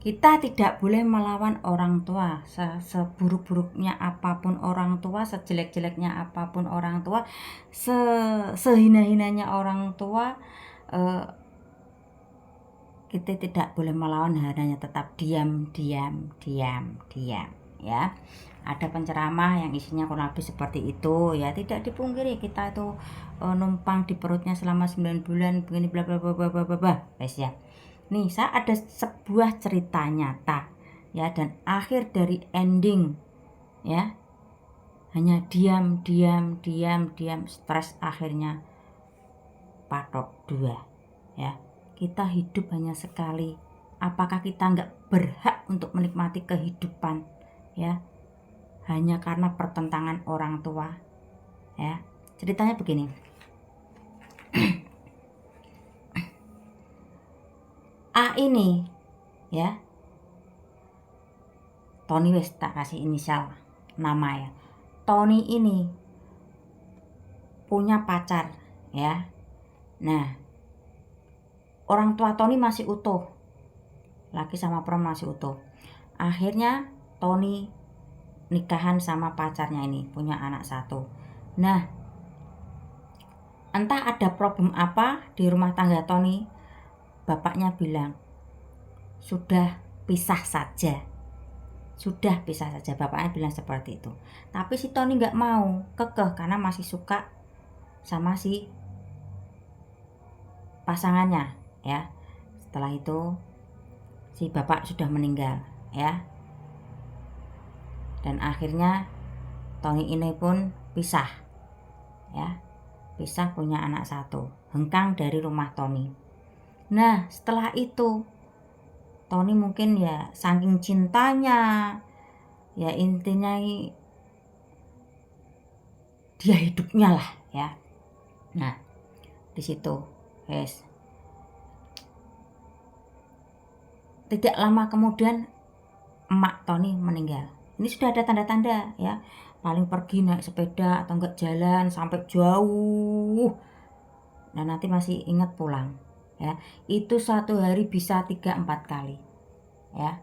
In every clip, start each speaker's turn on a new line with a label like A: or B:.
A: Kita tidak boleh melawan orang tua. Seburuk-buruknya apapun orang tua, sejelek-jeleknya apapun orang tua, sehina-hinanya orang tua, kita tidak boleh melawan, hanya tetap diam ya. Ada penceramah yang isinya kurang lebih seperti itu ya. Tidak dipungkiri kita itu numpang di perutnya selama 9 bulan begini bla bla bla bla bla bla guys ya. Nih, saya ada sebuah cerita nyata ya, dan akhir dari ending ya hanya diam, stres akhirnya patok 2 ya. Kita hidup hanya sekali, apakah kita nggak berhak untuk menikmati kehidupan ya hanya karena pertentangan orang tua ya. Ceritanya begini. A ini ya, Tony, wes tak kasih inisial nama ya. Tony ini punya pacar ya. Nah, orang tua Tony masih utuh, laki sama perempuan masih utuh. Akhirnya Tony nikahan sama pacarnya ini, punya anak 1. Nah, entah ada problem apa di rumah tangga Tony, bapaknya bilang sudah pisah saja, bapaknya bilang seperti itu. Tapi si Tony nggak mau, kekeh karena masih suka sama si pasangannya ya. Setelah itu si bapak sudah meninggal ya, dan akhirnya Tony ini pun pisah ya, punya anak 1, hengkang dari rumah Tony. Nah, setelah itu Tony mungkin ya saking cintanya ya, intinya dia hidupnya lah ya. Nah, di situ guys, tidak lama kemudian emak Tony meninggal. Ini sudah ada tanda-tanda ya, paling pergi naik sepeda atau enggak jalan sampai jauh, dan nanti masih ingat pulang ya. Itu 1 hari bisa 3-4 kali ya.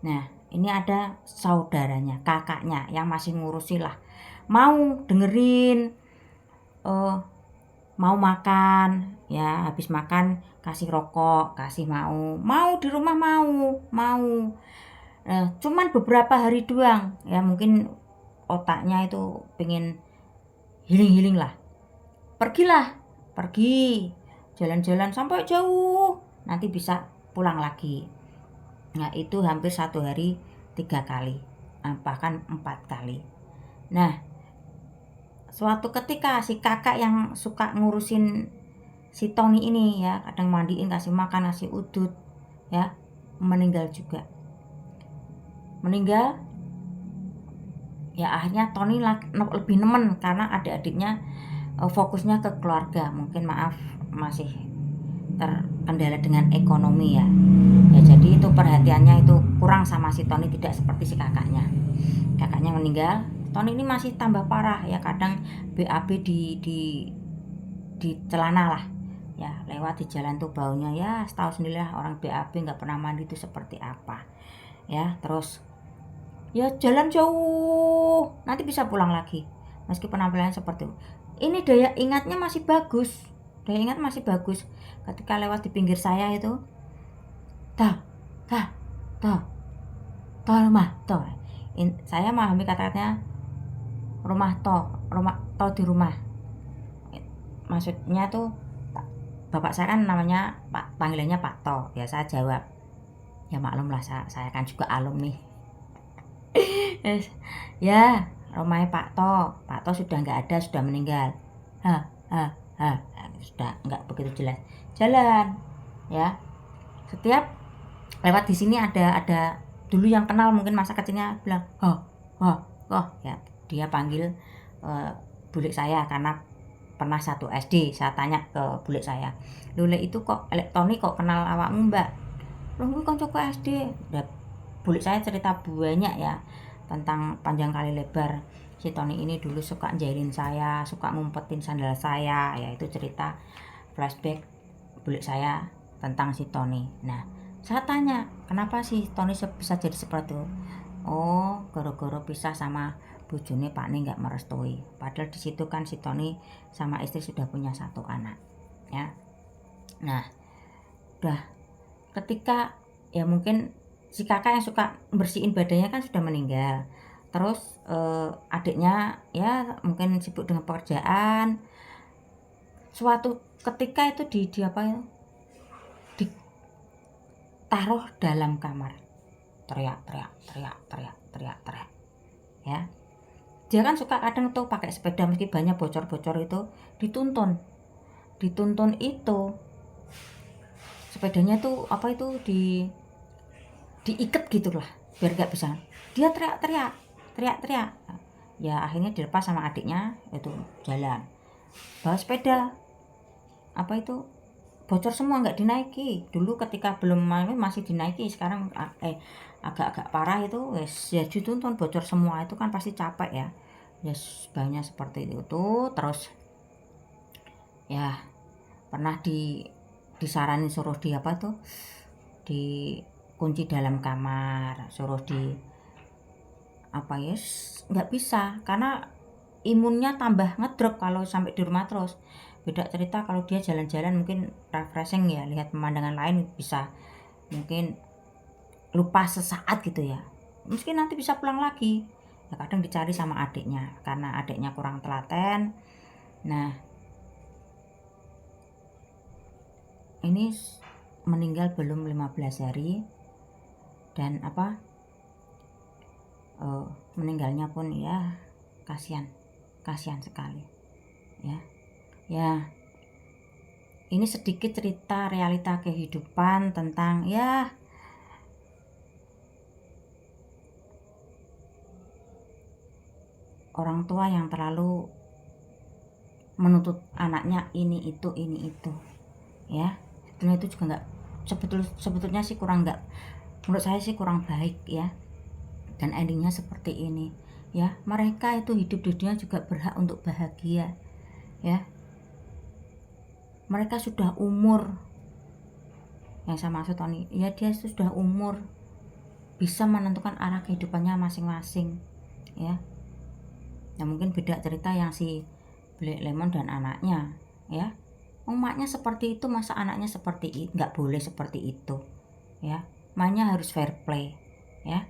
A: Nah, ini ada saudaranya, kakaknya yang masih ngurusi lah, mau dengerin, mau makan ya, habis makan kasih rokok, kasih mau di rumah, mau cuman beberapa hari doang ya, mungkin otaknya itu pengen healing lah, pergi jalan-jalan sampai jauh, nanti bisa pulang lagi. Nah, itu hampir 1 hari 3 kali, bahkan 4 kali. Nah, suatu ketika si kakak yang suka ngurusin si Tony ini ya, kadang mandiin, kasih makan, kasih udut ya, meninggal juga. Ya, akhirnya Tony lebih nemen karena adik-adiknya fokusnya ke keluarga, mungkin masih terkendala dengan ekonomi ya. Jadi itu perhatiannya itu kurang sama si Tony, tidak seperti si kakaknya meninggal. Tony ini masih tambah parah ya, kadang BAB di celana lah ya, lewat di jalan tuh baunya ya, setahu sendirilah orang BAB nggak pernah mandi itu seperti apa ya. Terus ya jalan jauh, nanti bisa pulang lagi meski penampilan seperti itu. Ini daya ingatnya masih bagus, ketika lewat di pinggir saya itu, rumah toh, saya memahami kata-katanya rumah toh di rumah, maksudnya tuh bapak saya kan namanya panggilannya Pak To ya. Saya jawab ya, maklum lah, saya kan juga alumni ya, rumahnya Pak To sudah nggak ada, sudah meninggal. Sudah nggak begitu jelas jalan ya. Setiap lewat di sini ada dulu yang kenal mungkin masa kecilnya bilang ya, dia panggil bulik saya karena pernah satu SD. Saya tanya ke bulik saya, "Lule itu kok Tony kok kenal awakmu, Mbak?" "Lho, kuwi kancaku SD." Dan bulik saya cerita banyak ya tentang panjang kali lebar si Tony ini dulu suka jahilin saya, suka ngumpetin sandal saya ya. Itu cerita flashback bulik saya tentang si Tony. Nah, Saya tanya, kenapa sih Tony bisa jadi seperti itu? Oh, gara-gara pisah sama bojone Pak Ni nggak merestui. Padahal di situ kan si Tony sama istri sudah punya 1 anak, ya. Nah, udah ketika ya mungkin si kakak yang suka bersihin badannya kan sudah meninggal. Terus adiknya ya mungkin sibuk dengan pekerjaan. Suatu ketika itu di apa ya? Ditaruh dalam kamar. Teriak, ya. Dia kan suka kadang tuh pakai sepeda meski banyak bocor-bocor itu dituntun itu sepedanya tuh apa itu diikat gitulah biar nggak bisa. Dia teriak, ya akhirnya dilepas sama adiknya itu jalan bawa sepeda apa itu bocor semua nggak dinaiki. Dulu ketika belum masih dinaiki, sekarang agak-agak parah itu ya dituntun bocor semua itu kan pasti capek ya. Yes, banyak seperti itu tuh. Terus ya pernah disaranin suruh di apa tuh di kunci dalam kamar, suruh di apa ya nggak bisa karena imunnya tambah ngedrop kalau sampai di rumah terus. Beda cerita kalau dia jalan-jalan mungkin refreshing ya, lihat pemandangan lain bisa mungkin lupa sesaat gitu ya, mungkin nanti bisa pulang lagi ya. Kadang dicari sama adiknya karena adiknya kurang telaten. Nah, ini meninggal belum 15 hari dan apa meninggalnya pun ya kasihan sekali ya. Ini sedikit cerita realita kehidupan tentang ya orang tua yang terlalu menuntut anaknya ini itu ya. Sebetulnya itu juga nggak sebetulnya sih kurang nggak, menurut saya sih kurang baik ya. Dan endingnya seperti ini ya. Mereka itu hidup di dunia juga berhak untuk bahagia ya. Mereka sudah umur, yang saya maksud Tony ya, dia sudah umur bisa menentukan arah kehidupannya masing-masing ya. Nah, mungkin beda cerita yang si Black Lemon dan anaknya ya. Emaknya seperti itu, masa anaknya seperti itu? Nggak boleh seperti itu ya. Mainnya harus fair play ya.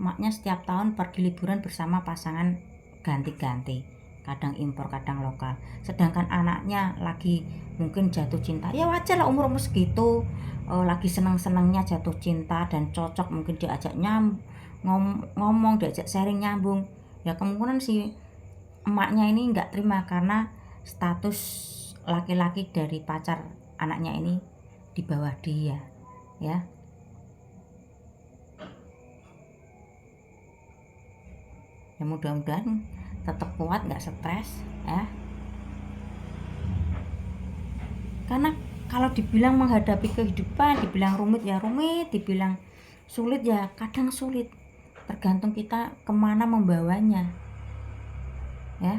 A: Emaknya setiap tahun pergi liburan bersama pasangan ganti-ganti, kadang impor kadang lokal. Sedangkan anaknya lagi mungkin jatuh cinta, ya wajar lah umur segitu, lagi senang-senangnya jatuh cinta dan cocok, mungkin diajak ngomong, diajak sharing nyambung ya. Kemungkinan si emaknya ini nggak terima karena status laki-laki dari pacar anaknya ini di bawah dia ya. Ya mudah-mudahan tetap kuat, nggak stres ya. Karena kalau dibilang menghadapi kehidupan, dibilang rumit ya rumit, dibilang sulit ya kadang sulit, tergantung kita kemana membawanya ya.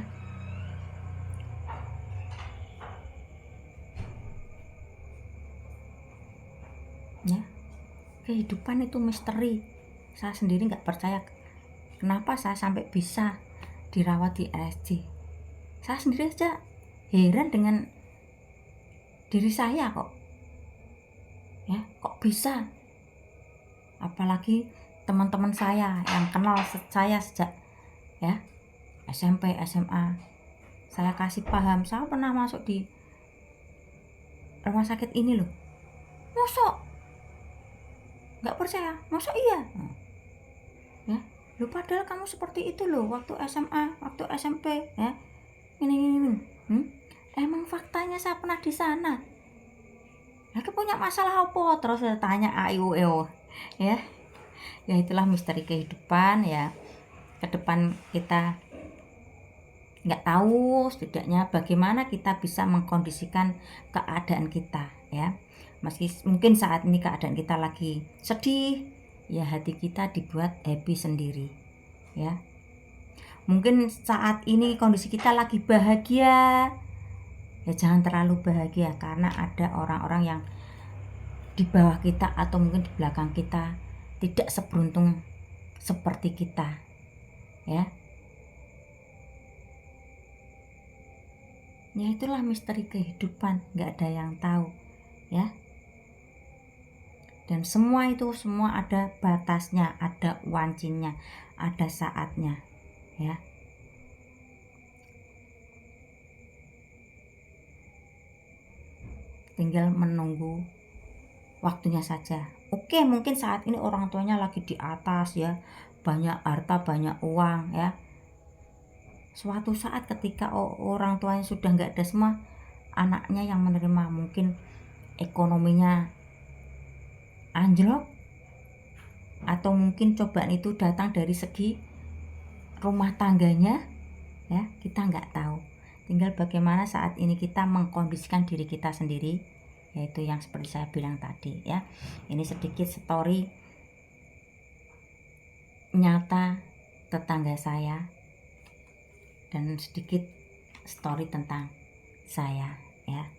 A: Ya, kehidupan itu misteri. Saya sendiri nggak percaya kenapa saya sampai bisa dirawat di RSJ. Saya sendiri aja heran dengan diri saya kok ya, kok bisa. Apalagi teman-teman saya yang kenal saya sejak ya SMP SMA, saya kasih paham. Saya pernah masuk di rumah sakit ini loh, mosok nggak percaya, mosok iya ya. Lu padahal kamu seperti itu loh waktu SMA, waktu SMP ya, ini. Emang faktanya saya pernah di sana. Aku punya masalah apa? Terus saya tanya AIUEO ya. Ya itulah misteri kehidupan ya. Ke depan kita nggak tahu setidaknya bagaimana kita bisa mengkondisikan keadaan kita ya. Meski mungkin saat ini keadaan kita lagi sedih, ya hati kita dibuat happy sendiri ya. Mungkin saat ini kondisi kita lagi bahagia, ya jangan terlalu bahagia karena ada orang-orang yang di bawah kita atau mungkin di belakang kita tidak seberuntung seperti kita, ya. Ya itulah misteri kehidupan, nggak ada yang tahu, ya. Dan semua ada batasnya, ada wancinya, ada saatnya, ya. Tinggal menunggu waktunya saja. Oke, mungkin saat ini orang tuanya lagi di atas, ya, banyak harta, banyak uang, ya. Suatu saat ketika orang tuanya sudah nggak ada semua, anaknya yang menerima, mungkin ekonominya anjlok, atau mungkin cobaan itu datang dari segi rumah tangganya, ya, kita nggak tahu. Tinggal bagaimana saat ini kita mengkondisikan diri kita sendiri, yaitu yang seperti saya bilang tadi, ya. Ini sedikit story nyata tetangga saya dan sedikit story tentang saya, ya.